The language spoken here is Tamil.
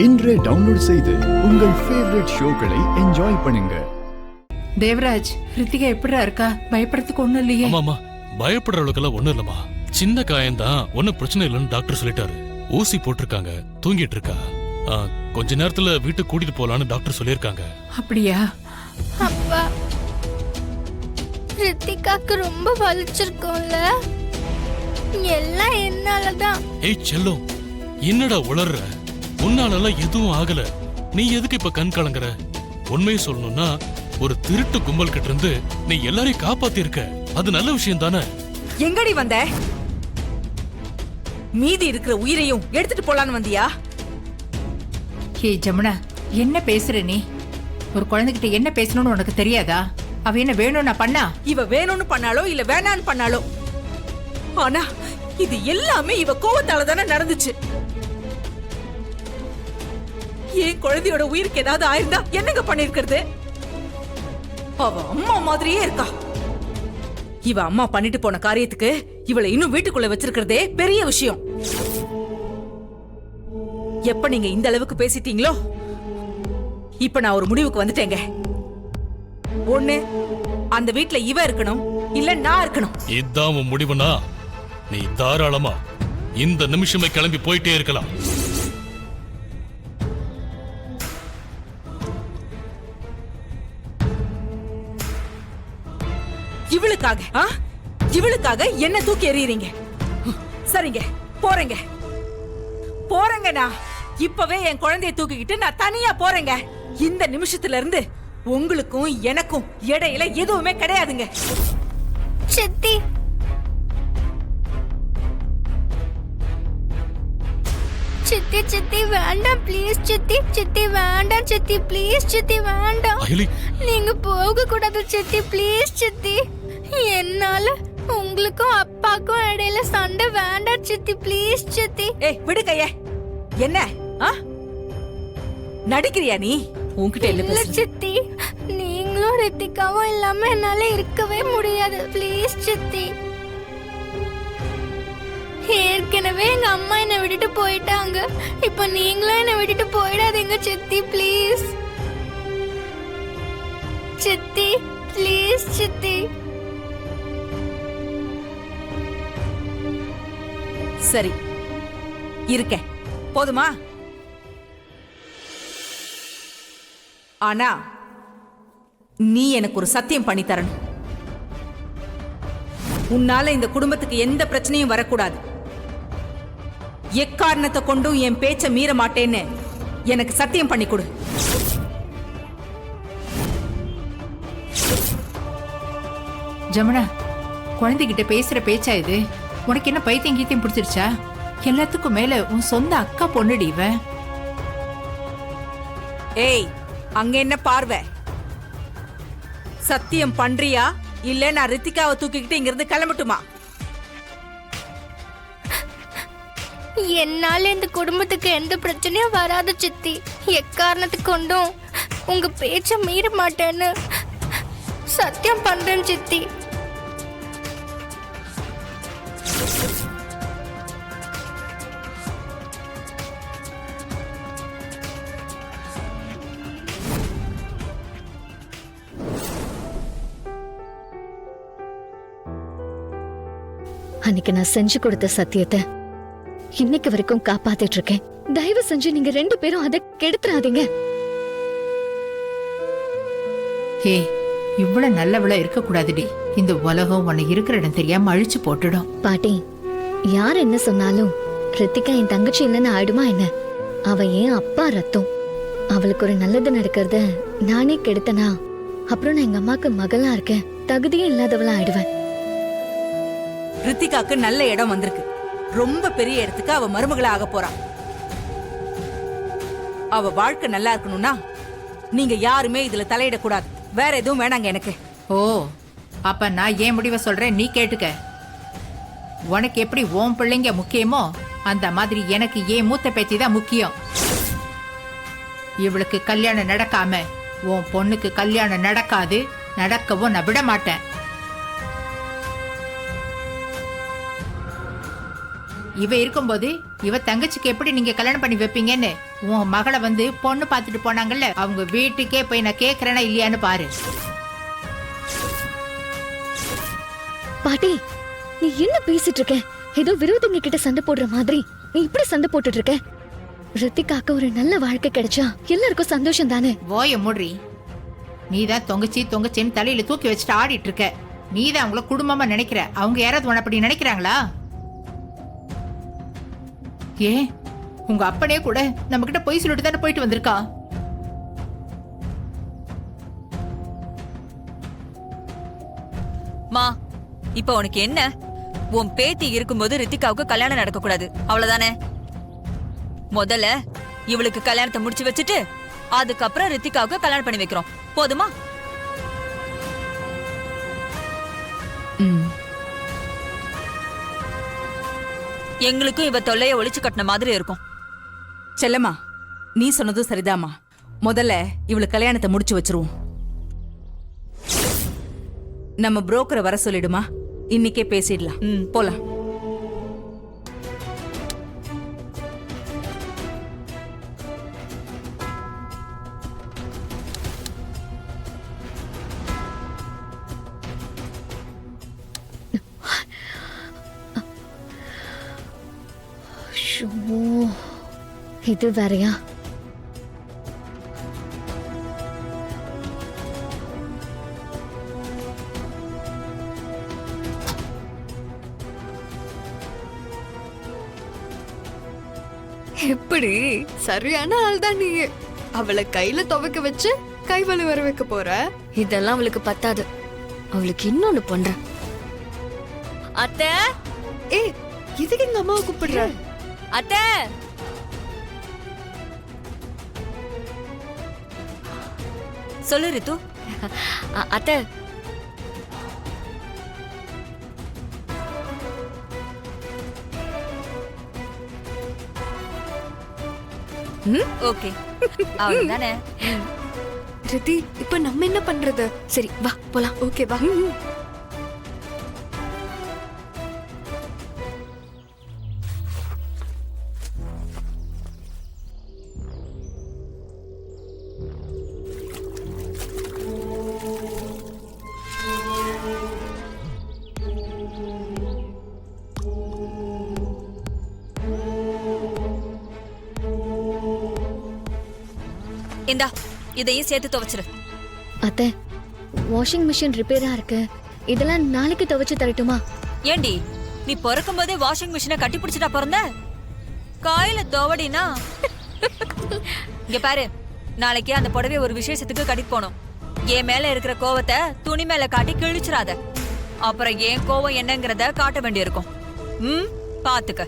இன்றே டவுன்லோட் செய்து உங்கள் ஃபேவரட் ஷோக்களை என்ஜாய் பண்ணுங்க. தேவராஜ், ரித்திகா எப்படிடா இருக்கா? பயப்படுறதுக்கு ஒண்ணும் இல்லையே? ஆமாமா, பயப்படுற அளவுக்கு ஒண்ணும் இல்லம்மா. சின்ன காயம்தான், ஒன்னும் பிரச்சனை இல்லைன்னு டாக்டர் சொல்லிட்டாரு. ஊசி போட்டிருக்காங்க, தூங்கிட்டு இருக்கா. கொஞ்ச நேரத்துல வீட்டுக்கு கூட்டிட்டு போலான்னு டாக்டர் சொல்லிருக்காங்க. அப்படியா? அப்பா, ரித்திகாக்கு ரொம்ப வலிச்சிருக்கும்ல? எல்லாம் என்னாலதான். ஏய் செல்லம், என்னடா உளர்ற? உன்னாலலாம் எதுவும் ஆகல. நீ எதுக்கு இப்ப கண் கலங்குற? உண்மையை சொல்லணும்னா, ஒரு திருட்டு கும்பல் கிட்ட இருந்து நீ எல்லாரையும் காப்பாத்தி இருக்க. அது நல்ல விஷயம் தானே? எங்கடி வந்த? மீதி இருக்கிற உயிரையும் எடுத்துட்டு போலான்னு வந்தியா? ஹே ஜமுனா, என்ன பேசுற நீ? ஒரு குழந்தைகிட்ட என்ன பேசணும்னு உனக்கு தெரியாதா? அவ என்ன வேணும்னா பண்ணா? இவ வேணும்னு பண்ணாலோ இல்ல வேணான்னு பண்ணாலோ, ஆனா இது எல்லாமே இவ கோவத்தால தானே நடந்துச்சு. ஏன் குழந்தையோட உயிருக்கு ஏதாவது ஆயிருந்தா என்னங்க பண்ணிருக்கிறது? அவ அம்மா மாதிரியே இருக்கா. இவ அம்மா பண்ணிட்டு போன காரியத்துக்கு இவளை இன்னும் வீட்டுக்குள்ள வச்சிருக்கிறதே பெரிய விஷயம். எப்ப நீங்க இந்த அளவுக்கு பேசிட்டீங்களோ, இப்ப நான் ஒரு முடிவுக்கு வந்துட்டேங்க. ஒண்ணு, அந்த வீட்டுல இவ இருக்கணும், இல்ல நான் இருக்கணும். இதான் உன் முடிவுனா நீ தாராளமா இந்த நிமிஷமே கிளம்பி போயிட்டே இருக்கலாம். இவளுக்காக என்ன தூக்கி எறியறீங்க? சரிங்க, போறேங்க போறேங்க. நான் இப்பவே என் குழந்தைய தூக்கிக்கிட்டு நான் தனியா போறேங்க. இந்த நிமிஷத்துல இருந்து உங்களுக்கும் எனக்கும் இடையில எதுவுமே கிடையாதுங்க. சித்தி, சித்தி சித்தி வேண்டாம் ப்ளீஸ். சித்தி சித்தி வேண்டாம். சித்தி ப்ளீஸ். சித்தி வேண்டாம். நீங்க போக கூடாது சித்தி ப்ளீஸ். சித்தி, என்னால உங்களுக்கும் அப்பாக்கும் இடையில சண்டை வேண்டாம் சித்தி ப்ளீஸ். சித்தி, ஏய் விடு கைய. என்ன நடிக்கிறியா நீ? உன்கிட்ட இல்ல சித்தி, நீங்களும் ரித்திகாவும் இல்லாம என்னால இருக்கவே முடியாது ப்ளீஸ் சித்தி. ஏற்கனவே எங்க அம்மா என்னை விட்டுட்டு போயிட்டாங்க, இப்ப நீங்களும் என்னை விட்டுட்டு போயிடாதீங்க சித்தி ப்ளீஸ். சித்தி ப்ளீஸ். சித்தி, சரி இருக்கேன், போதுமா? ஆனா நீ எனக்கு ஒரு சத்தியம் பண்ணி தரணும். உன்னால இந்த குடும்பத்துக்கு எந்த பிரச்சனையும் வரக்கூடாது. எக்காரணத்தை கொண்டும் என் பேச்ச மீற மாட்டேன்னு எனக்கு சத்தியம் பண்ணி கொடு. ஜமுனா, குழந்தைகிட்ட பேசுற பேச்சா இது? உனக்கு என்ன பைத்தியம் கீத்தியம் பிடிச்சிருச்சா? எல்லாத்துக்கும் மேல உன் சொந்த அக்கா பொண்ணுடி இவ. ஏய், அங்க என்ன பார்வை? சத்தியம் பண்றியா இல்ல நான் ரித்திகாவை தூக்கிக்கிட்டு இங்க இருந்து கிளம்பட்டுமா? என்னால இந்த குடும்பத்துக்கு எந்த பிரச்சனையும் வராது சித்தி. எக்காரணத்துக்கு கொண்டும் உங்க பேச்ச மீற மாட்டேன்னு சத்தியம் பண்றேன் சித்தி. அன்னைக்கு நான் செஞ்சு கொடுத்த சத்தியத்தை இன்னைக்கு வரைக்கும் காப்பாத்திட்டு இருக்கேன். தயவு செஞ்சு நீங்க 2 பேரும் அதை கெடுத்துறாதீங்க. ஹே, இவ்வளவு நல்லவளா இருக்க கூடாதுடி. இந்த உலகம் உன்னை இருக்கிற இடம் தெரியாம அழிச்சு போட்டுடும். பாட்டி, யார் என்ன சொன்னாலும் ரித்திகா என் தங்கச்சி இல்லைன்னு ஆயிடுமா என்ன? அவ ஏன் அப்பா ரத்தம். அவளுக்கு ஒரு நல்லது நடக்கிறத நானே கெடுத்தனா, அப்புறம் நான் எங்க அம்மாக்கு மகளா இருக்கேன், தகுதியே இல்லாதவளா ஆயிடுவேன். ரித்திகாக்கு நல்ல இடம் வந்திருக்கு. ரொம்ப பெரிய இடத்துக்கு அவ மருமகளா ஆக போறா. அவ வாழ்க்கை நல்லா இருக்கணும்னா நீங்க யாருமே இதுல தலையிடக்கூடாது. வேற எதுவும் வேணாங்க எனக்கு. ஓ, அப்ப நான் ஏன் முடிவை சொல்றேன், நீ கேட்டுக்க. உனக்கு எப்படி உன் பிள்ளைங்க முக்கியமோ அந்த மாதிரி எனக்கு ஏன் மூத்த பேத்தி தான் முக்கியம். இவளுக்கு கல்யாணம் நடக்காம உன் பொண்ணுக்கு கல்யாணம் நடக்காது, நடக்கவும் நான் விட மாட்டேன். இவ இருக்கும்போது இவ தங்கச்சிக்கு எப்படி நீங்க கல்யாணம் பண்ணி வைப்பீங்கன்னு உன் மகளை வந்து பொண்ணு பார்த்துட்டு போனாங்கல்ல, அவங்க வீட்டுக்கே போய் நான் கேக்குறேனா இல்லையான்னு பாரு. பாட்டி, நீ என்ன பேசிட்டு இருக்க? ஏதோ விரோதிங்க கிட்ட சண்டை போடுற மாதிரி நீ இப்படி சண்டை போட்டுட்டு இருக்க. ரித்திகாக்கு ஒரு நல்ல வாழ்க்கை கிடைச்சா எல்லாருக்கும் சந்தோஷம் தானே. ஓய மூடி. நீதான் தொங்கச்சின்னு தலையில தூக்கி வச்சுட்டு ஆடிட்டு இருக்க. நீதான் அவங்கள குடும்பமா நினைக்கிற. அவங்க யாராவது உன்னை அப்படி நினைக்கிறாங்களா? ஏன் உங்க அப்பனே கூட நம்ம கிட்ட பொய் சொல்லிட்டு தானே போயிட்டு வந்திருக்கா. மா, இப்ப உனக்கு என்ன? உன் பேத்தி இருக்கும்போது ரித்திகாவுக்கு கல்யாணம் நடக்க கூடாது, அவ்வளவுதானே? முதல்ல இவளுக்கு கல்யாணத்தை முடிச்சு வச்சுட்டு அதுக்கப்புறம் ரித்திகாவுக்கு கல்யாணம் பண்ணி வைக்கிறோம், போதுமா? எங்களுக்கும் இவ தொல்லைய ஒளிச்சு கட்டின மாதிரி இருக்கும். செல்லம்மா, நீ சொன்னதும் சரிதாம்மா. முதல்ல இவளுக்கு கல்யாணத்தை முடிச்சு வச்சிருவோம். நம்ம புரோக்கரை வர சொல்லிடுமா, இன்னைக்கே பேசிடலாம். போலாம். இது வேறையா? எப்படி? சரியான ஆள் தான் நீ. அவளை கையில துவைக்க வச்சு கைவலி வர வைக்க போற. இதெல்லாம் அவளுக்கு பத்தாது. அவளுக்கு இன்னொன்னு பண்ற. அத்தை, ஏய், இதுக்கு எங்க அம்மாவை கூப்பிடுற? அத்தை, சொல்லு ரித்து. அத்தை, ஓகே, அவ்வளவுதானே. ரித்தி, இப்ப நம்ம என்ன பண்றது? சரி வா போலாம். ஓகே வா. இந்தா, இதையும் சேர்த்து துவைச்சிரு. அத்தை, வாஷிங் மிஷின் ரிப்பேரா இருக்கு. இதெல்லாம் நாளைக்கு துவைச்சு தரட்டுமா? ஏண்டி, நீ பிறக்கும் போதே வாஷிங் மிஷினை கட்டி பிடிச்சிட்டா பிறந்த? காயில துவடினா இங்க பாரு, நாளைக்கு அந்த புடவைய ஒரு விசேஷத்துக்கு கட்டிட்டு போனோம். என் மேல இருக்கிற கோவத்தை துணி மேல காட்டி கிழிச்சிடாத. அப்புறம் ஏன் கோவம் என்னங்கறத காட்ட வேண்டியிருக்கும். பாத்துக்க.